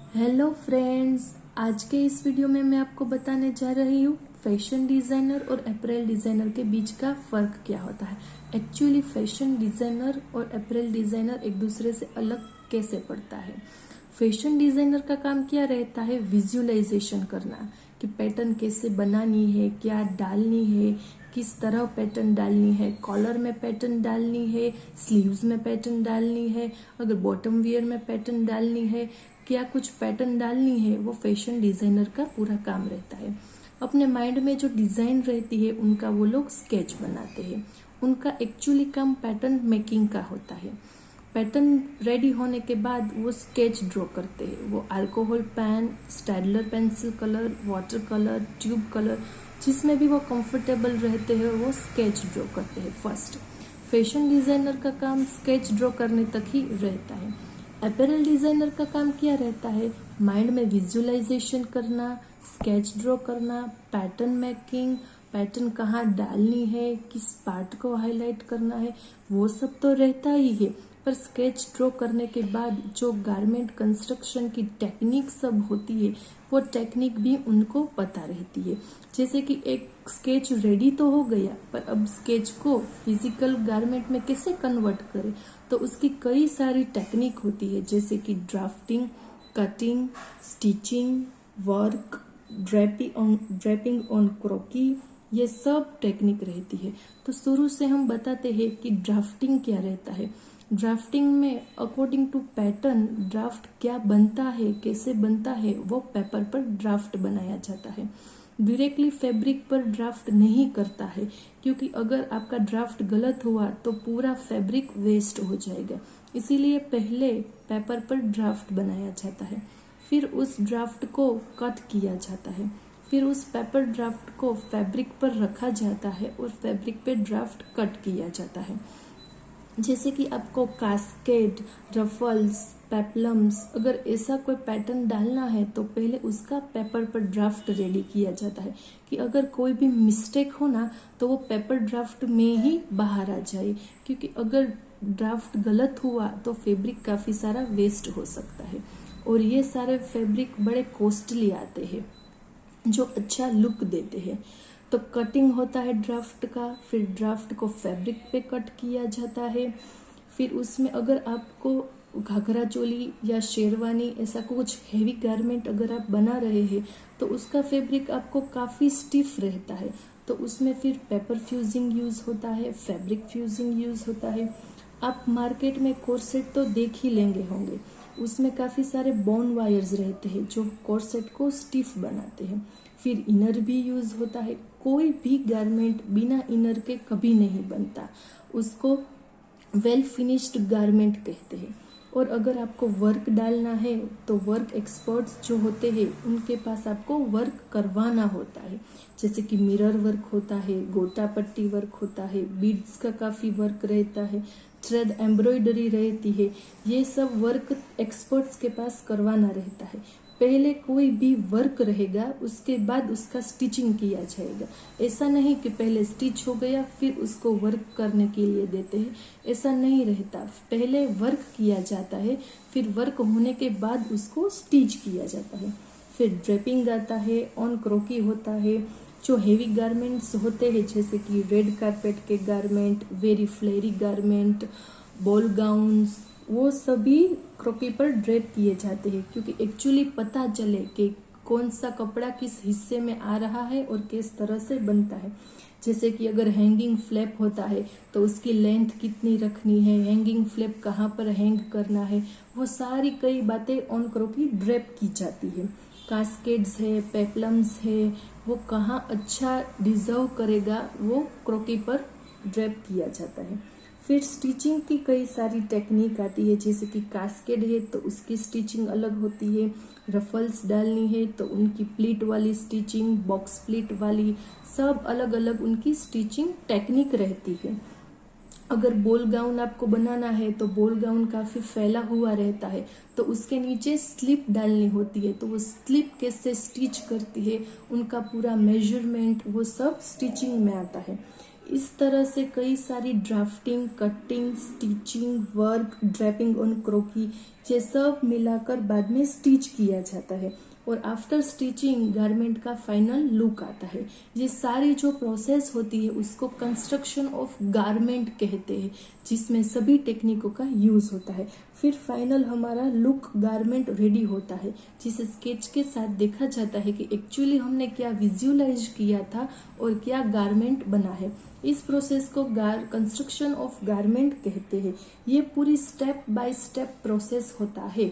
Hello friends, आज के इस वीडियो में मैं आपको बताने जा रही हूँ फैशन डिजाइनर और अपरेल डिजाइनर के बीच का फर्क क्या होता है। एक्चुअली फैशन डिजाइनर और अपरेल डिजाइनर एक दूसरे से अलग कैसे पड़ता है। फैशन डिजाइनर का काम क्या रहता है, विजुअलाइजेशन करना कि पैटर्न कैसे बनानी है, क्या डालनी है, किस तरह पैटर्न डालनी है, कॉलर में पैटर्न डालनी है, स्लीव्स में पैटर्न डालनी है, अगर बॉटम वियर में पैटर्न डालनी है, क्या कुछ पैटर्न डालनी है, वो फैशन डिजाइनर का पूरा काम रहता है। अपने माइंड में जो डिजाइन रहती है उनका वो लोग स्केच बनाते हैं। उनका एक्चुअली काम पैटर्न मेकिंग का होता है। पैटर्न रेडी होने के बाद वो स्केच ड्रॉ करते हैं। वो alcohol pen, Staedtler pencil colour, water colour, tube colour, जिसमें भी वो कंफर्टेबल रहते हैं वो स्केच ड्रॉ करते हैं फर्स्ट। फैशन डिजाइनर का काम स्केच ड्रॉ करने तक ही रहता है। अपैरल डिजाइनर का काम क्या रहता है, माइंड में विजुअलाइजेशन करना, स्केच ड्रॉ करना, पैटर्न मेकिंग, पैटर्न कहाँ डालनी है, किस पार्ट को हाईलाइट करना है, वो सब तो रहता ही है। पर स्केच ड्रॉ करने के बाद जो गारमेंट कंस्ट्रक्शन की टेक्निक सब होती है वो टेक्निक भी उनको पता रहती है। जैसे कि एक स्केच रेडी तो हो गया, पर अब स्केच को फिजिकल गारमेंट में कैसे कन्वर्ट करें, तो उसकी कई सारी टेक्निक होती है, जैसे कि drafting, cutting, stitching, work, draping on croquis, ये सब टेक्निक रहती है। तो शुरू से हम बताते हैं कि ड्राफ्टिंग क्या रहता है। ड्राफ्टिंग में अकॉर्डिंग टू पैटर्न ड्राफ्ट क्या बनता है, कैसे बनता है, वो पेपर पर ड्राफ्ट बनाया जाता है। डायरेक्टली फैब्रिक पर ड्राफ्ट नहीं करता है, क्योंकि अगर आपका ड्राफ्ट गलत हुआ तो पूरा फैब्रिक वेस्ट हो जाएगा। इसीलिए पहले पेपर पर ड्राफ्ट बनाया जाता है, फिर उस ड्राफ्ट को कट किया जाता है, फिर उस पेपर ड्राफ्ट को फैब्रिक पर रखा जाता है और फैब्रिक पे ड्राफ्ट कट किया जाता है। जैसे कि आपको कास्केड, रफल्स, पेप्लम्स, अगर ऐसा कोई पैटर्न डालना है तो पहले उसका पेपर पर ड्राफ्ट रेडी किया जाता है कि अगर कोई भी मिस्टेक हो ना तो वो पेपर ड्राफ्ट में ही बाहर आ जाए, क्योंकि अगर ड्राफ्ट गलत हुआ तो फैब्रिक काफ़ी सारा वेस्ट हो सकता है और ये सारे फैब्रिक बड़े कॉस्टली आते हैं जो अच्छा लुक देते हैं। तो कटिंग होता है ड्राफ्ट का, फिर ड्राफ्ट को फैब्रिक पे कट किया जाता है, फिर उसमें अगर आपको घाघरा चोली या शेरवानी ऐसा कुछ हैवी गारमेंट अगर आप बना रहे हैं तो उसका फैब्रिक आपको काफ़ी स्टिफ रहता है, तो उसमें फिर पेपर फ्यूजिंग यूज़ होता है, फैब्रिक फ्यूजिंग यूज़ होता है। आप मार्केट में कोर्सेट तो देख ही लेंगे होंगे, उसमें काफ़ी सारे बोन वायर्स रहते हैं जो कोर्सेट को स्टिफ बनाते हैं। फिर इनर भी यूज़ होता है। कोई भी गारमेंट बिना इनर के कभी नहीं बनता, उसको वेल फिनिश्ड गारमेंट कहते हैं। और अगर आपको वर्क डालना है तो वर्क एक्सपर्ट्स जो होते हैं उनके पास आपको वर्क करवाना होता है, जैसे कि मिरर वर्क होता है, गोटा पट्टी वर्क होता है, बीड्स का काफ़ी वर्क रहता है, थ्रेड एम्ब्रॉयडरी रहती है। ये सब वर्क एक्सपर्ट्स के पास करवाना रहता है। पहले कोई भी वर्क रहेगा उसके बाद उसका स्टिचिंग किया जाएगा। ऐसा नहीं कि पहले स्टिच हो गया फिर उसको वर्क करने के लिए देते हैं, ऐसा नहीं रहता। पहले वर्क किया जाता है, फिर वर्क होने के बाद उसको स्टिच किया जाता है। फिर ड्रेपिंग आता है, ऑन क्रोकी होता है। जो हेवी गारमेंट्स होते हैं जैसे कि रेड कारपेट के garment, very flary garment, ball gowns, वो सभी क्रोकी पर ड्रेप किए जाते हैं, क्योंकि एक्चुअली पता चले कि कौन सा कपड़ा किस हिस्से में आ रहा है और किस तरह से बनता है। जैसे कि अगर हैंगिंग फ्लैप होता है तो उसकी लेंथ कितनी रखनी है, हैंगिंग फ्लैप कहाँ पर हैंग करना है, वो सारी कई बातें ऑन क्रोकी ड्रेप की जाती है। कास्केड्स है, पेप्लम्स है, वो कहाँ अच्छा डिजर्व करेगा वो क्रोकी पर ड्रेप किया जाता है। फिर स्टिचिंग की कई सारी टेक्निक आती है, जैसे कि कास्केड है तो उसकी स्टिचिंग अलग होती है, रफल्स डालनी है तो उनकी प्लीट वाली स्टिचिंग, बॉक्स प्लीट वाली, सब अलग अलग उनकी स्टिचिंग टेक्निक रहती है। अगर बॉल गाउन आपको बनाना है तो बॉल गाउन काफ़ी फैला हुआ रहता है, तो उसके नीचे स्लिप डालनी होती है, तो वो स्लिप कैसे स्टिच करती है, उनका पूरा मेजरमेंट, वो सब स्टिचिंग में आता है। इस तरह से कई सारी drafting, cutting, stitching, work, draping on croquis ये सब मिलाकर बाद में स्टिच किया जाता है और आफ्टर स्टिचिंग गारमेंट का फाइनल लुक आता है। ये सारी जो प्रोसेस होती है उसको कंस्ट्रक्शन ऑफ गारमेंट कहते हैं, जिसमें सभी टेक्निकों का यूज होता है। फिर फाइनल हमारा लुक गारमेंट रेडी होता है, जिसे स्केच के साथ देखा जाता है कि एक्चुअली हमने क्या विजुअलाइज किया था और क्या गारमेंट बना है। इस प्रोसेस को कंस्ट्रक्शन ऑफ गारमेंट कहते हैं। ये पूरी स्टेप बाय स्टेप प्रोसेस होता है।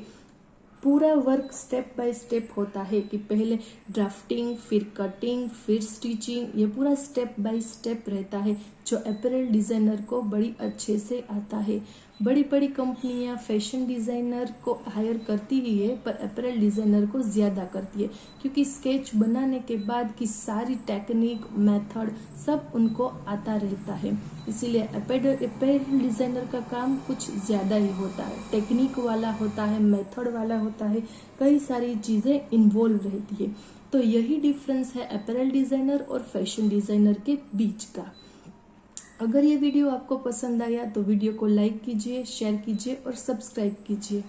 पूरा वर्क स्टेप बाय स्टेप होता है कि पहले ड्राफ्टिंग, फिर कटिंग, फिर स्टिचिंग, ये पूरा स्टेप बाय स्टेप रहता है जो अपैरल डिजाइनर को बड़ी अच्छे से आता है। बड़ी बड़ी कंपनियां फैशन डिजाइनर को हायर करती ही है, पर अपैरल डिजाइनर को ज्यादा करती है, क्योंकि स्केच बनाने के बाद की सारी टेक्निक, मेथड सब उनको आता रहता है। इसीलिए अपैरल डिजाइनर का काम कुछ ज्यादा ही होता है, टेक्निक वाला होता है, मेथड वाला होता है, कई सारी चीजें इन्वॉल्व रहती है। तो यही डिफरेंस है अपैरल डिजाइनर और फैशन डिजाइनर के बीच का। अगर ये वीडियो आपको पसंद आया तो वीडियो को लाइक कीजिए, शेयर कीजिए और सब्सक्राइब कीजिए।